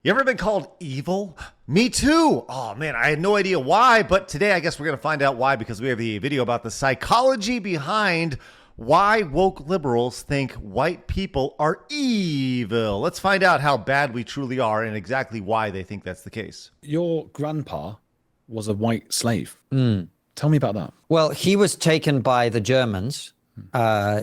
You ever been called evil? Me too. Oh man, I had no idea why, but today I guess we're going to find out why because we have the video about the psychology behind why woke liberals think white people are evil. Let's find out how bad we truly are and exactly why they think that's the case. Your grandpa was a white slave. Tell me about that. Well, he was taken by the Germans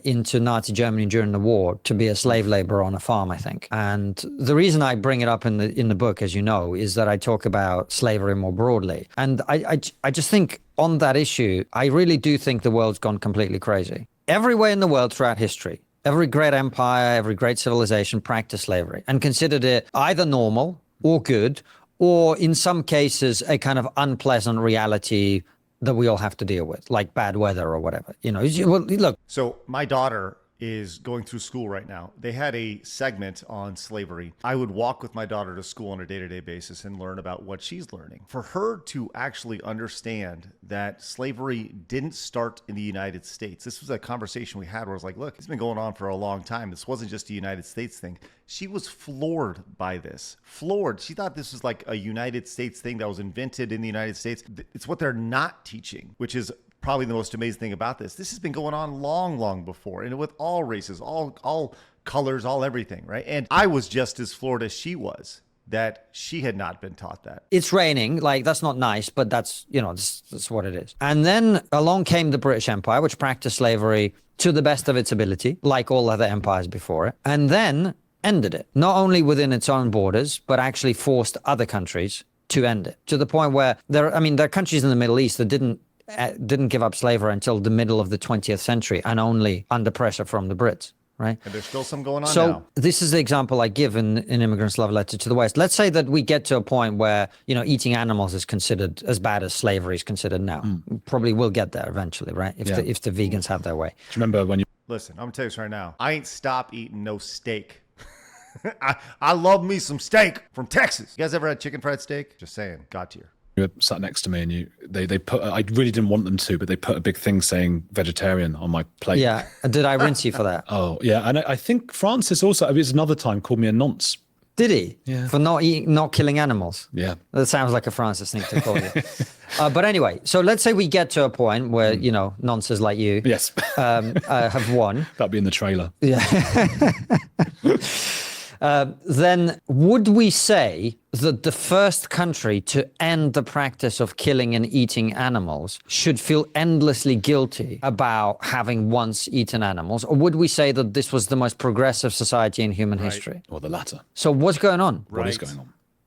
into Nazi Germany during the war to be a slave laborer on a farm, I think. And the reason I bring it up in the book, as you know, is that I talk about slavery more broadly. And I just think on that issue, I really do think the world's gone completely crazy. Everywhere in the world throughout history, every great empire, every great civilization practiced slavery and considered it either normal or good, or in some cases, a kind of unpleasant reality that we all have to deal with, like bad weather or whatever. You know, well, look. So my daughter is going through school right now. They had a segment on slavery. I would walk with my daughter to school on a day-to-day basis and learn about what she's learning. For her to actually understand that slavery didn't start in the United States. This was a conversation we had where I was like, look, it's been going on for a long time. This wasn't just a United States thing. She was floored by this. Floored. She thought this was like a United States thing that was invented in the United States. It's what they're not teaching, which is probably the most amazing thing about this. This has been going on long before, and with all races, all colors, all everything, right? And I was just as floored as she was that she had not been taught that. It's raining, like that's not nice, but that's, you know, that's what it is. And then along came the British Empire, which practiced slavery to the best of its ability, like all other empires before it, and then ended it, not only within its own borders, but actually forced other countries to end it, to the point where there are countries in the Middle East that didn't give up slavery until the middle of the 20th century and only under pressure from the Brits, right? And there's still some going on now. So this is the example I give in Immigrant's Love Letter to the West. Let's say that we get to a point where, you know, eating animals is considered as bad as slavery is considered now. Probably will get there eventually, right? If the vegans have their way. Do you remember when you... Listen, I'm going to tell you this right now. I ain't stop eating no steak. I love me some steak from Texas. You guys ever had chicken fried steak? Just saying, got to you. You were sat next to me and they put, I really didn't want them to, but they put a big thing saying vegetarian on my plate. Yeah. Did I rinse you for that? Oh, yeah. And I think Francis also, it was another time, called me a nonce. Did he? Yeah. For not killing animals? Yeah. That sounds like a Francis thing to call you. But anyway, so let's say we get to a point where, you know, nonces like you Yes. Have won. That'd be in the trailer. Yeah. Then would we say that the first country to end the practice of killing and eating animals should feel endlessly guilty about having once eaten animals? Or would we say that this was the most progressive society in human history? Or the latter. So what's going on? What is going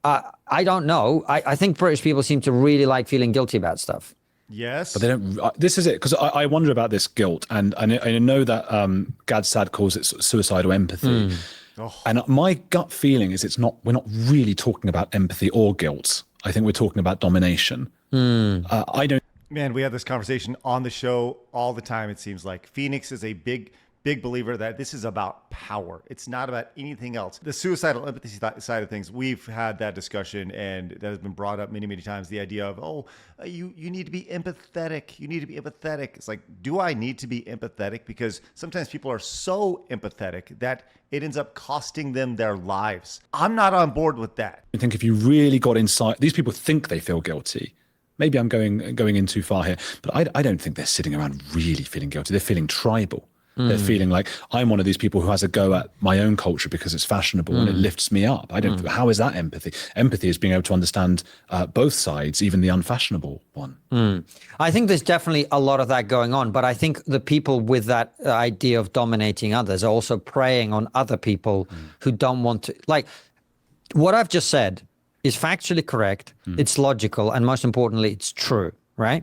on? I don't know. I think British people seem to really like feeling guilty about stuff. Yes. But they don't. This is it, because I wonder about this guilt. And I know that Gad Saad calls it suicidal empathy. Oh. And my gut feeling is we're not really talking about empathy or guilt. I think we're talking about domination. I don't. Man, we have this conversation on the show all the time, it seems like. Phoenix is a big believer that this is about power. It's not about anything else. The suicidal empathy side of things, we've had that discussion, and that has been brought up many times. The idea of, you need to be empathetic. You need to be empathetic. It's like, do I need to be empathetic? Because sometimes people are so empathetic that it ends up costing them their lives. I'm not on board with that. I think if you really got inside, these people think they feel guilty. Maybe I'm going in too far here, but I don't think they're sitting around really feeling guilty. They're feeling tribal. They're feeling like I'm one of these people who has a go at my own culture because it's fashionable and it lifts me up. How is that empathy? Empathy is being able to understand both sides, even the unfashionable one. I think there's definitely a lot of that going on, but I think the people with that idea of dominating others are also preying on other people who don't want to. Like, what I've just said is factually correct, it's logical, and most importantly, it's true. Right?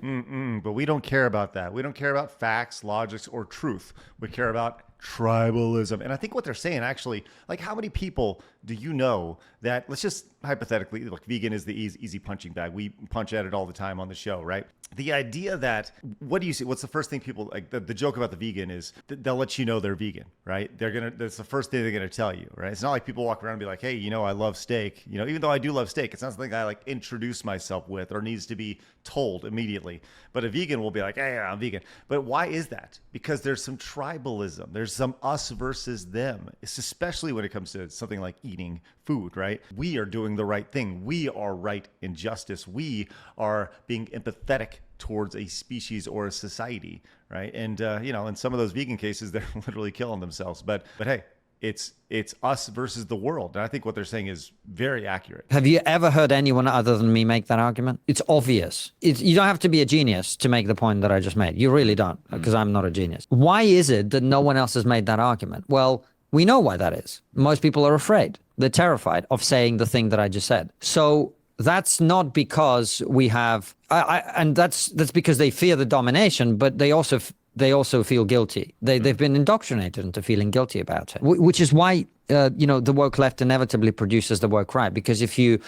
But we don't care about that. We don't care about facts, logics, or truth. We care about tribalism. And I think what they're saying, actually, like, how many people do you know that, let's just hypothetically, look, vegan is the easy punching bag. We punch at it all the time on the show, right? The idea that, what do you see? What's the first thing people, like, the joke about the vegan is they'll let you know they're vegan, right? That's the first thing they're going to tell you, right? It's not like people walk around and be like, hey, you know, I love steak. You know, even though I do love steak, it's not something I like introduce myself with or needs to be told immediately. But a vegan will be like, hey, I'm vegan. But why is that? Because there's some tribalism. There's some us versus them. It's especially when it comes to something like eating eating food, right? We are doing the right thing. We are right in justice. We are being empathetic towards a species or a society, right? And in some of those vegan cases, they're literally killing themselves. But hey, it's us versus the world. And I think what they're saying is very accurate. Have you ever heard anyone other than me make that argument? It's obvious. You don't have to be a genius to make the point that I just made. You really don't, because I'm not a genius. Why is it that no one else has made that argument? Well, we know why that is. Most people are afraid. They're terrified of saying the thing that I just said. So that's not because we have, and that's because they fear the domination, but they also feel guilty. They've been indoctrinated into feeling guilty about it, which is why the woke left inevitably produces the woke right. Because if you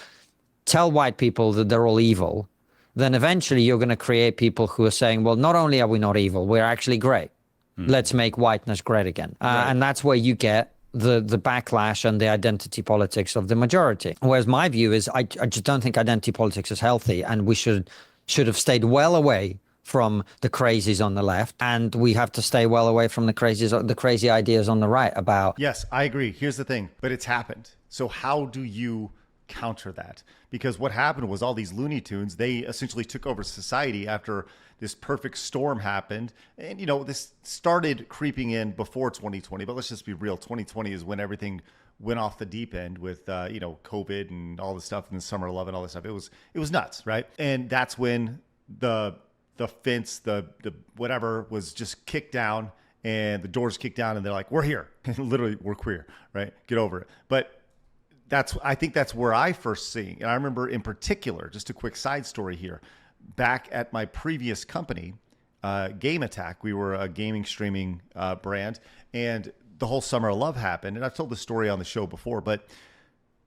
tell white people that they're all evil, then eventually you're going to create people who are saying, well, not only are we not evil, we're actually great. Let's make whiteness great again. Right. And that's where you get the backlash and the identity politics of the majority. Whereas my view is I just don't think identity politics is healthy, and we should have stayed well away from the crazies on the left, and we have to stay well away from the crazy ideas on the right about. Yes, I agree. Here's the thing, but it's happened. So how do you counter that? Because what happened was all these Looney Tunes, they essentially took over society after this perfect storm happened. And, this started creeping in before 2020, but let's just be real. 2020 is when everything went off the deep end with, COVID and all the stuff in the summer of love and all this stuff. It was nuts, right? And that's when the fence, the whatever was just kicked down, and the doors kicked down, and they're like, we're here. Literally, we're queer, right? Get over it. But I think that's where I first seen. And I remember in particular, just a quick side story here, back at my previous company, Game Attack, we were a gaming streaming brand, and the whole Summer of Love happened. And I've told the story on the show before, but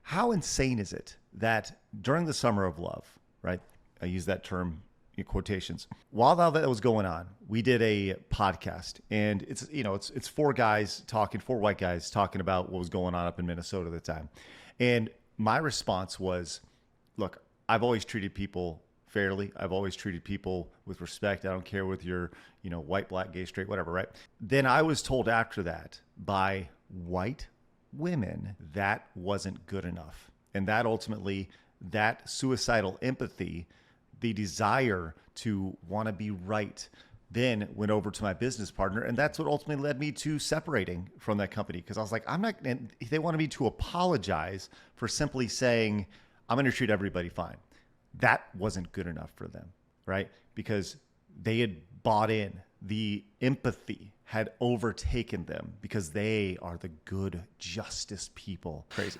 how insane is it that during the Summer of Love, right? I use that term in quotations. While all that was going on, we did a podcast, and it's four white guys talking about what was going on up in Minnesota at the time. And my response was, look, I've always treated people fairly. I've always treated people with respect. I don't care whether you're, white, black, gay, straight, whatever, right? Then I was told after that by white women that wasn't good enough. And that ultimately, that suicidal empathy, the desire to want to be right, then went over to my business partner. And that's what ultimately led me to separating from that company. Because I was like, and they wanted me to apologize for simply saying, I'm going to treat everybody fine. That wasn't good enough for them, right? Because they had bought in. The empathy had overtaken them because they are the good justice people. Crazy.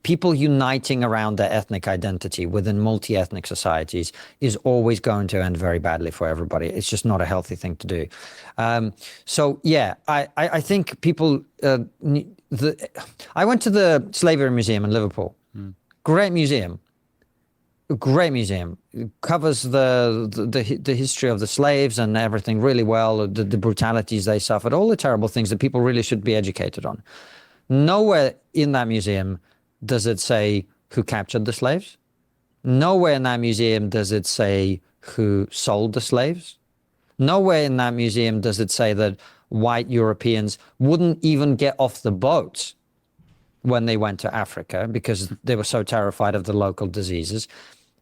People uniting around their ethnic identity within multi-ethnic societies is always going to end very badly for everybody. It's just not a healthy thing to do. I think people, I went to the Slavery Museum in Liverpool. Great museum. Great museum. It covers the history of the slaves and everything really well, the brutalities they suffered, all the terrible things that people really should be educated on. Nowhere in that museum does it say who captured the slaves. Nowhere in that museum does it say who sold the slaves. Nowhere in that museum does it say that white Europeans wouldn't even get off the boats when they went to Africa because they were so terrified of the local diseases.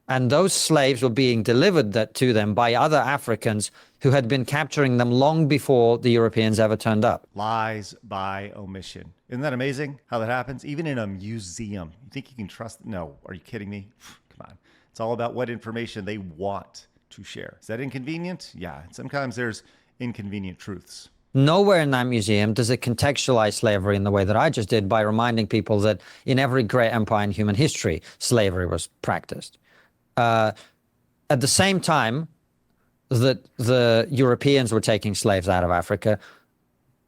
And those slaves were being delivered to them by other Africans who had been capturing them long before the Europeans ever turned up. Lies by omission. Isn't that amazing how that happens? Even in a museum. You think you can trust? No. Are you kidding me? Come on. It's all about what information they want to share. Is that inconvenient? Yeah. Sometimes there's inconvenient truths. Nowhere in that museum does it contextualize slavery in the way that I just did by reminding people that in every great empire in human history, slavery was practiced. At the same time that the Europeans were taking slaves out of Africa,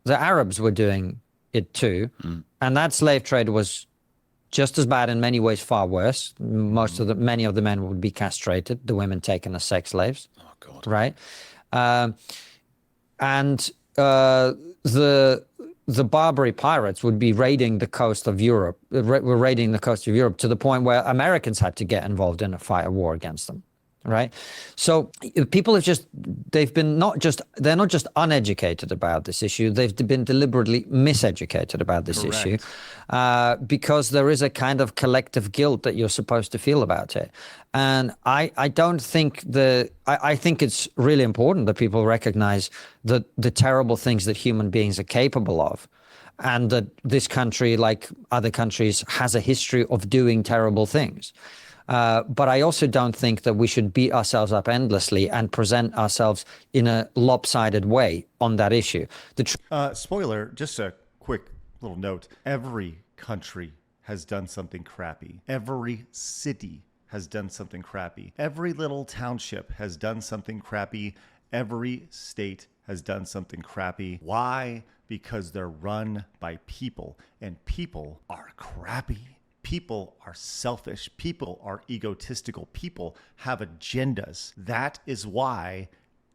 the Arabs were doing it too. And that slave trade was just as bad, in many ways far worse. Many of the men would be castrated, the women taken as sex slaves. Oh, God. Right? The Barbary pirates would be raiding the coast of Europe, to the point where Americans had to get involved in a war against them, right? So people have they're not just uneducated about this issue, they've been deliberately miseducated about this issue, because there is a kind of collective guilt that you're supposed to feel about it. And I don't think I think it's really important that people recognize the terrible things that human beings are capable of, and that this country, like other countries, has a history of doing terrible things. But I also don't think that we should beat ourselves up endlessly and present ourselves in a lopsided way on that issue. Spoiler, just a quick little note. Every country has done something crappy. Every city has done something crappy. Every little township has done something crappy. Every state has done something crappy. Why? Because they're run by people, and people are crappy. People are selfish. People are egotistical. People have agendas. That is why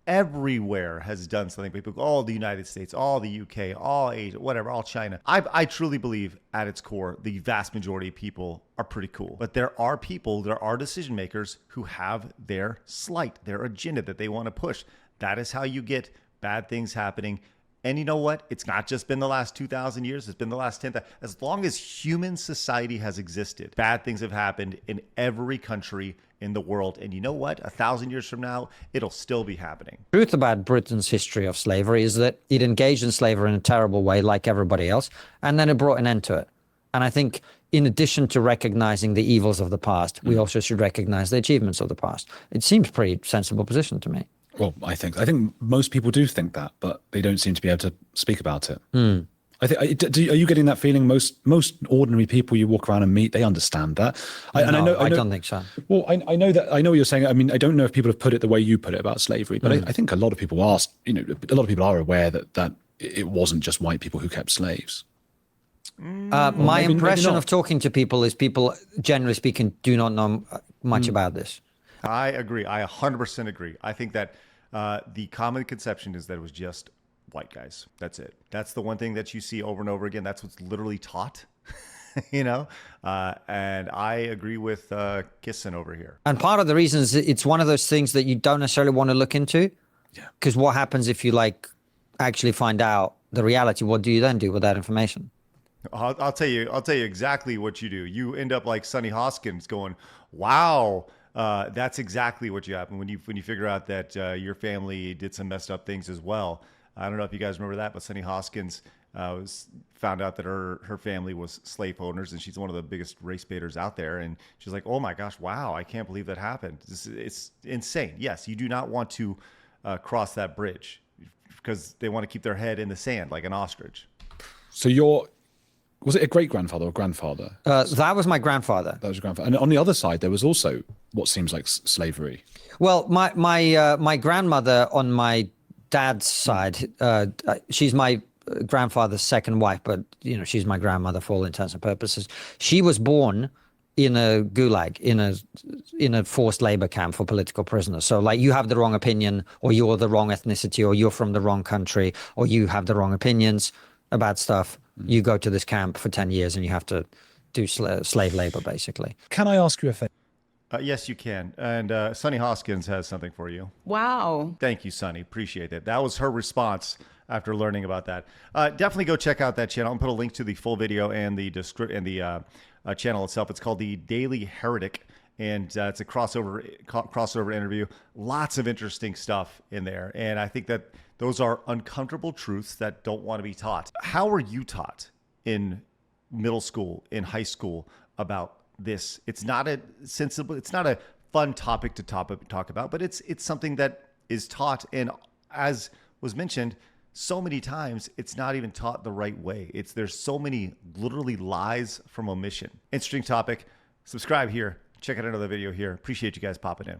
everywhere has done something. People, all the United States, all the UK, all Asia, whatever, all China. I truly believe at its core, the vast majority of people are pretty cool. But there are people, there are decision makers who have their slight, their agenda that they want to push. That is how you get bad things happening. And you know what? It's not just been the last 2,000 years. It's been the last 10,000. As long as human society has existed, bad things have happened in every country in the world. And you know what? 1,000 years from now, it'll still be happening. The truth about Britain's history of slavery is that it engaged in slavery in a terrible way, like everybody else, and then it brought an end to it. And I think in addition to recognizing the evils of the past, we also should recognize the achievements of the past. It seems a pretty sensible position to me. Well, I think most people do think that, but they don't seem to be able to speak about it. I think. Are you getting that feeling? Most ordinary people you walk around and meet, they understand that. I don't think so. Well, I know that. I know what you're saying. I mean, I don't know if people have put it the way you put it about slavery, but I think a lot of people are. A lot of people are aware that it wasn't just white people who kept slaves. My impression of talking to people is people, generally speaking, do not know much about this. I agree. I 100% agree. I think that the common conception is that it was just white guys. That's it. That's the one thing that you see over and over again. That's what's literally taught, and I agree with Kissin over here. And part of the reason is it's one of those things that you don't necessarily want to look into. Yeah. Because what happens if you actually find out the reality? What do you then do with that information? I'll tell you exactly what you do. You end up like Sonny Hoskins going, wow. That's exactly what you happen when you figure out that your family did some messed up things as well. I don't know if you guys remember that, but Sonny Hoskins found out that her family was slave owners, and she's one of the biggest race baiters out there. And she's like, "Oh my gosh, wow! I can't believe that happened. It's insane." Yes, you do not want to cross that bridge because they want to keep their head in the sand like an ostrich. So was it a great-grandfather or grandfather? That was my grandfather. That was your grandfather. And on the other side, there was also what seems like slavery. Well, my grandmother on my dad's side, she's my grandfather's second wife, but she's my grandmother for all intents and purposes. She was born in a gulag, in a forced labor camp for political prisoners. So you have the wrong opinion, or you're the wrong ethnicity, or you're from the wrong country, or you have the wrong opinions about stuff. You go to this camp for 10 years and you have to do slave labor, basically. Can I ask you a favor? Yes, you can. And Sonny Hoskins has something for you. Wow. Thank you, Sonny. Appreciate it. That was her response after learning about that. Definitely go check out that channel. I'll put a link to the full video and the channel itself. It's called The Daily Heretic, and it's a crossover interview. Lots of interesting stuff in there. And I think that those are uncomfortable truths that don't want to be taught. How were you taught in middle school, in high school about this? It's not a fun topic to talk about, but it's something that is taught. And as was mentioned so many times, it's not even taught the right way. There's so many literally lies from omission. Interesting topic. Subscribe here. Check out another video here. Appreciate you guys popping in.